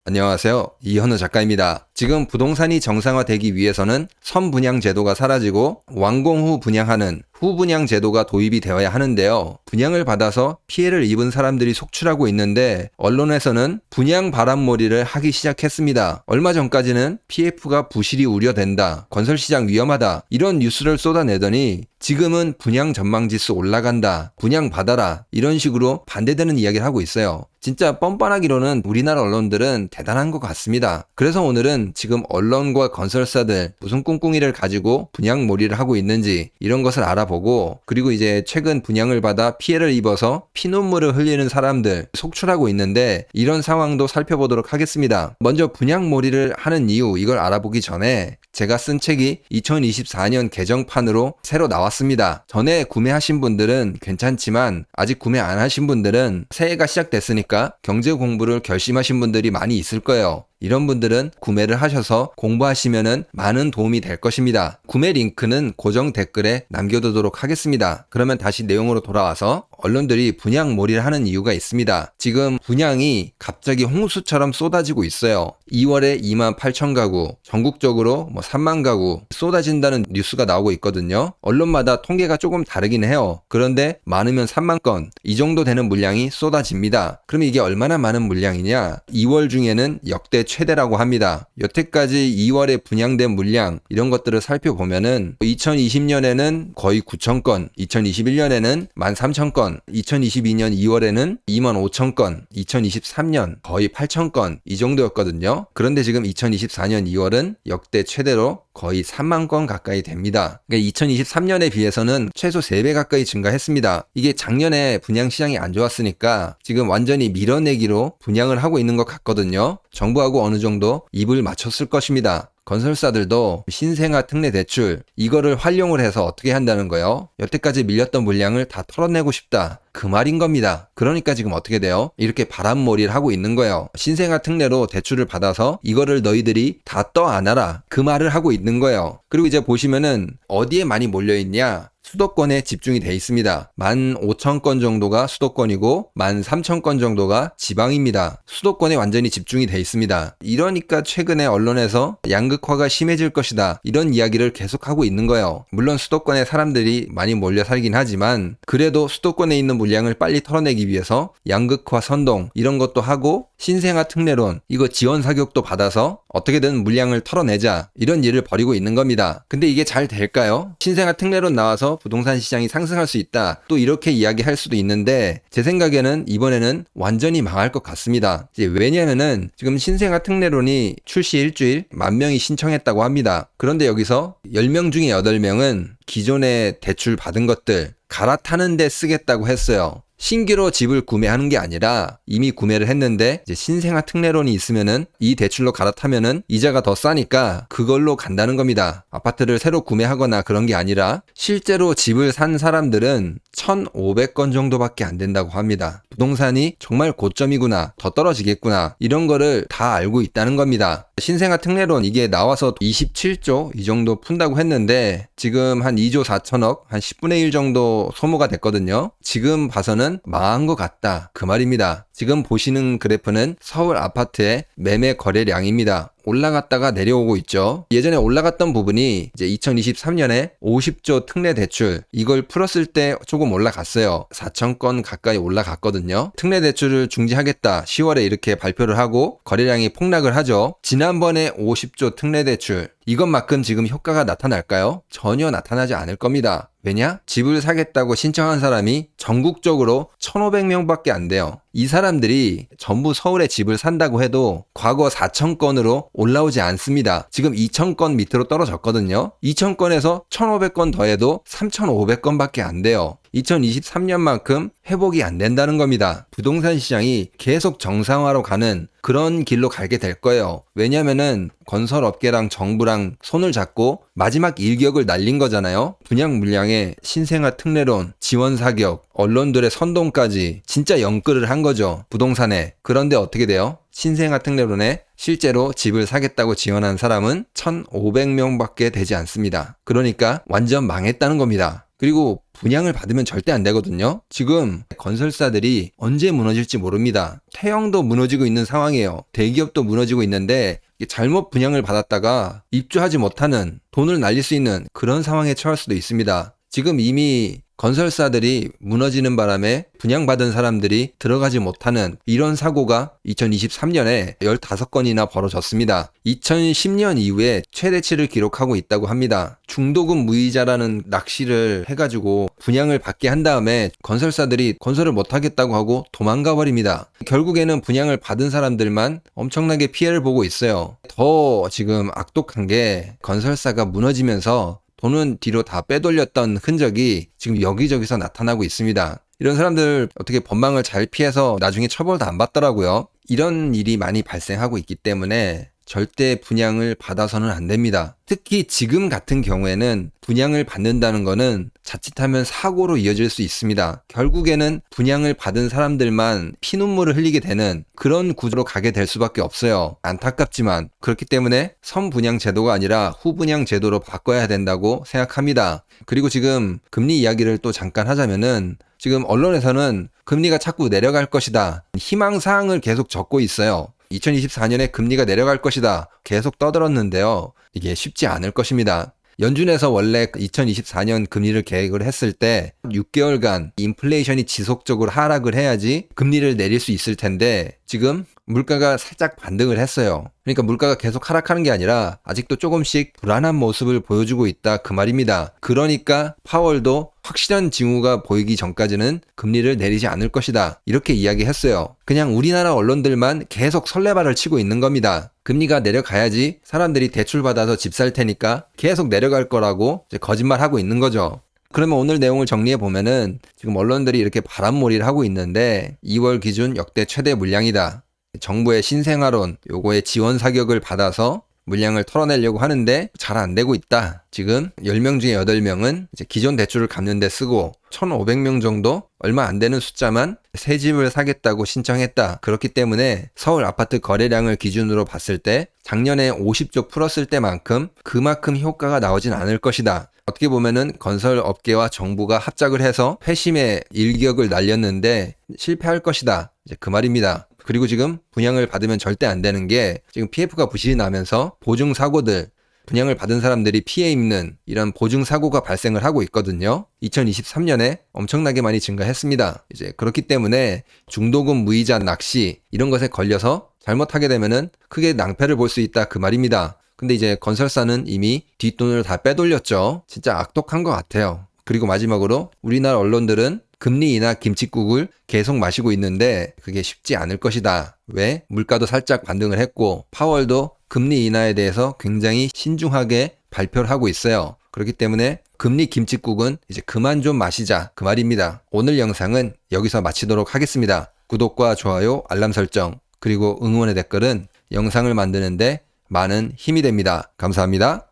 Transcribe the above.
안녕하세요. 이현우 작가입니다. 지금 부동산이 정상화되기 위해서는 선분양 제도가 사라지고 완공 후 분양하는 후분양 제도가 도입이 되어야 하는데요. 분양을 받아서 피해를 입은 사람들이 속출하고 있는데 언론에서는 분양 바람몰이를 하기 시작했습니다. 얼마 전까지는 PF가 부실이 우려된다, 건설시장 위험하다 이런 뉴스를 쏟아내더니 지금은 분양 전망지수 올라간다, 분양 받아라 이런 식으로 반대되는 이야기를 하고 있어요. 진짜 뻔뻔하기로는 우리나라 언론들은 대단한 것 같습니다. 그래서 오늘은 지금 언론과 건설사들 무슨 꿍꿍이를 가지고 분양몰이를 하고 있는지 이런 것을 알아보고, 그리고 이제 최근 분양을 받아 피해를 입어서 피눈물을 흘리는 사람들 속출하고 있는데 이런 상황도 살펴보도록 하겠습니다. 먼저 분양몰이를 하는 이유, 이걸 알아보기 전에 제가 쓴 책이 2024년 개정판으로 새로 나왔습니다. 전에 구매하신 분들은 괜찮지만 아직 구매 안 하신 분들은 새해가 시작됐으니까 경제 공부를 결심하신 분들이 많이 있을 거예요. 이런 분들은 구매를 하셔서 공부하시면은 많은 도움이 될 것입니다. 구매 링크는 고정 댓글에 남겨두도록 하겠습니다. 그러면 다시 내용으로 돌아와서 언론들이 분양몰이를 하는 이유가 있습니다. 지금 분양이 갑자기 홍수처럼 쏟아지고 있어요. 2월에 28,000가구, 전국적으로 3만 가구 쏟아진다는 뉴스가 나오고 있거든요. 언론마다 통계가 조금 다르긴 해요. 그런데 많으면 3만 건, 이 정도 되는 물량이 쏟아집니다. 그럼 이게 얼마나 많은 물량이냐? 2월 중에는 역대 최대라고 합니다. 여태까지 2월에 분양된 물량 이런 것들을 살펴보면은 2020년에는 거의 9,000건, 2021년에는 13,000건, 2022년 2월에는 25,000건, 2023년 거의 8,000건 이 정도였거든요. 그런데 지금 2024년 2월은 역대 최대로 거의 3만 건 가까이 됩니다. 그러니까 2023년에 비해서는 최소 3배 가까이 증가했습니다. 이게 작년에 분양시장이 안 좋았으니까 지금 완전히 밀어내기로 분양을 하고 있는 것 같거든요. 정부하고 어느 정도 입을 맞췄을 것입니다. 건설사들도 신생아 특례 대출 이거를 활용을 해서 어떻게 한다는 거예요? 여태까지 밀렸던 물량을 다 털어내고 싶다, 그 말인 겁니다. 그러니까 지금 어떻게 돼요? 이렇게 바람몰이를 하고 있는 거예요. 신생아 특례로 대출을 받아서 이거를 너희들이 다 떠안아라, 그 말을 하고 있는 거예요. 그리고 이제 보시면은 어디에 많이 몰려있냐? 수도권에 집중이 돼 있습니다. 15,000건 정도가 수도권이고 13,000건 정도가 지방입니다. 수도권에 완전히 집중이 돼 있습니다. 이러니까 최근에 언론에서 양극화가 심해질 것이다, 이런 이야기를 계속하고 있는 거예요. 물론 수도권에 사람들이 많이 몰려 살긴 하지만 그래도 수도권에 있는 물량을 빨리 털어내기 위해서 양극화 선동 이런 것도 하고 신생아 특례론 이거 지원 사격도 받아서 어떻게든 물량을 털어내자, 이런 일을 벌이고 있는 겁니다. 근데 이게 잘 될까요? 신생아 특례론 나와서 부동산 시장이 상승할 수 있다, 또 이렇게 이야기할 수도 있는데 제 생각에는 이번에는 완전히 망할 것 같습니다. 왜냐면은 지금 신생아 특례론이 출시 일주일 10,000명이 신청했다고 합니다. 그런데 여기서 10명 중에 8명은 기존에 대출 받은 것들 갈아타는 데 쓰겠다고 했어요. 신규로 집을 구매하는 게 아니라 이미 구매를 했는데 이제 신생아 특례론이 있으면은 이 대출로 갈아타면은 이자가 더 싸니까 그걸로 간다는 겁니다. 아파트를 새로 구매하거나 그런 게 아니라 실제로 집을 산 사람들은 1,500건 정도밖에 안 된다고 합니다. 부동산이 정말 고점이구나, 더 떨어지겠구나, 이런 거를 다 알고 있다는 겁니다. 신생아 특례론 이게 나와서 27조 이 정도 푼다고 했는데 지금 한 2조 4천억, 한 10분의 1 정도 소모가 됐거든요. 지금 봐서는 망한 것 같다, 그 말입니다. 지금 보시는 그래프는 서울 아파트의 매매 거래량입니다. 올라갔다가 내려오고 있죠. 예전에 올라갔던 부분이 이제 2023년에 50조 특례 대출 이걸 풀었을 때 조금 올라갔어요. 4,000건 가까이 올라갔거든요. 특례 대출을 중지하겠다 10월에 이렇게 발표를 하고 거래량이 폭락을 하죠. 지난번에 50조 특례 대출 이것만큼 지금 효과가 나타날까요? 전혀 나타나지 않을 겁니다. 왜냐? 집을 사겠다고 신청한 사람이 전국적으로 1,500명밖에 안 돼요. 이 사람들이 전부 서울에 집을 산다고 해도 과거 4,000건으로 올라오지 않습니다. 지금 2,000건 밑으로 떨어졌거든요. 2,000건에서 1,500건 더해도 3,500건밖에 안 돼요. 2023년만큼 회복이 안 된다는 겁니다. 부동산 시장이 계속 정상화로 가는 그런 길로 가게 될 거예요. 왜냐면은 건설업계랑 정부랑 손을 잡고 마지막 일격을 날린 거잖아요. 분양 물량에 신생아 특례론, 지원 사격, 언론들의 선동까지 진짜 연끌을 한 거죠. 부동산에. 그런데 어떻게 돼요? 신생아 특례론에 실제로 집을 사겠다고 지원한 사람은 1,500명밖에 되지 않습니다. 그러니까 완전 망했다는 겁니다. 그리고 분양을 받으면 절대 안 되거든요. 지금 건설사들이 언제 무너질지 모릅니다. 태형도 무너지고 있는 상황이에요. 대기업도 무너지고 있는데 잘못 분양을 받았다가 입주하지 못하는, 돈을 날릴 수 있는 그런 상황에 처할 수도 있습니다. 지금 이미 건설사들이 무너지는 바람에 분양받은 사람들이 들어가지 못하는 이런 사고가 2023년에 15건이나 벌어졌습니다. 2010년 이후에 최대치를 기록하고 있다고 합니다. 중도금 무이자라는 낚시를 해가지고 분양을 받게 한 다음에 건설사들이 건설을 못하겠다고 하고 도망가 버립니다. 결국에는 분양을 받은 사람들만 엄청나게 피해를 보고 있어요. 더 지금 악독한 게 건설사가 무너지면서 돈은 뒤로 다 빼돌렸던 흔적이 지금 여기저기서 나타나고 있습니다. 이런 사람들 어떻게 법망을 잘 피해서 나중에 처벌도 안 받더라고요. 이런 일이 많이 발생하고 있기 때문에 절대 분양을 받아서는 안 됩니다. 특히 지금 같은 경우에는 분양을 받는다는 거는 자칫하면 사고로 이어질 수 있습니다. 결국에는 분양을 받은 사람들만 피눈물을 흘리게 되는 그런 구조로 가게 될 수밖에 없어요. 안타깝지만 그렇기 때문에 선분양 제도가 아니라 후분양 제도로 바꿔야 된다고 생각합니다. 그리고 지금 금리 이야기를 또 잠깐 하자면은 지금 언론에서는 금리가 자꾸 내려갈 것이다, 희망사항을 계속 적고 있어요. 2024년에 금리가 내려갈 것이다 계속 떠들었는데요. 이게 쉽지 않을 것입니다. 연준에서 원래 2024년 금리를 계획을 했을 때 6개월간 인플레이션이 지속적으로 하락을 해야지 금리를 내릴 수 있을 텐데 지금 물가가 살짝 반등을 했어요. 그러니까 물가가 계속 하락하는 게 아니라 아직도 조금씩 불안한 모습을 보여주고 있다 그 말입니다. 그러니까 파월도 확실한 징후가 보이기 전까지는 금리를 내리지 않을 것이다 이렇게 이야기했어요. 그냥 우리나라 언론들만 계속 설레발을 치고 있는 겁니다. 금리가 내려가야지 사람들이 대출 받아서 집 살 테니까 계속 내려갈 거라고 이제 거짓말하고 있는 거죠. 그러면 오늘 내용을 정리해 보면은 지금 언론들이 이렇게 바람몰이를 하고 있는데 2월 기준 역대 최대 물량이다. 정부의 신생아론 요거에 지원 사격을 받아서 물량을 털어내려고 하는데 잘 안 되고 있다. 지금 10명 중에 8명은 이제 기존 대출을 갚는 데 쓰고 1,500명 정도 얼마 안 되는 숫자만 새 집을 사겠다고 신청했다. 그렇기 때문에 서울 아파트 거래량을 기준으로 봤을 때 작년에 50조 풀었을 때만큼 그만큼 효과가 나오진 않을 것이다. 어떻게 보면은 건설업계와 정부가 합작을 해서 회심의 일격을 날렸는데 실패할 것이다. 이제 그 말입니다. 그리고 지금 분양을 받으면 절대 안 되는 게 지금 PF가 부실이 나면서 보증사고들, 분양을 받은 사람들이 피해 입는 이런 보증사고가 발생을 하고 있거든요. 2023년에 엄청나게 많이 증가했습니다. 이제 그렇기 때문에 중도금 무이자 낚시 이런 것에 걸려서 잘못하게 되면은 크게 낭패를 볼 수 있다 그 말입니다. 근데 이제 건설사는 이미 뒷돈을 다 빼돌렸죠. 진짜 악독한 것 같아요. 그리고 마지막으로 우리나라 언론들은 금리 인하 김칫국을 계속 마시고 있는데 그게 쉽지 않을 것이다. 왜? 물가도 살짝 반등을 했고 파월도 금리 인하에 대해서 굉장히 신중하게 발표를 하고 있어요. 그렇기 때문에 금리 김칫국은 이제 그만 좀 마시자 그 말입니다. 오늘 영상은 여기서 마치도록 하겠습니다. 구독과 좋아요, 알람 설정, 그리고 응원의 댓글은 영상을 만드는데 많은 힘이 됩니다. 감사합니다.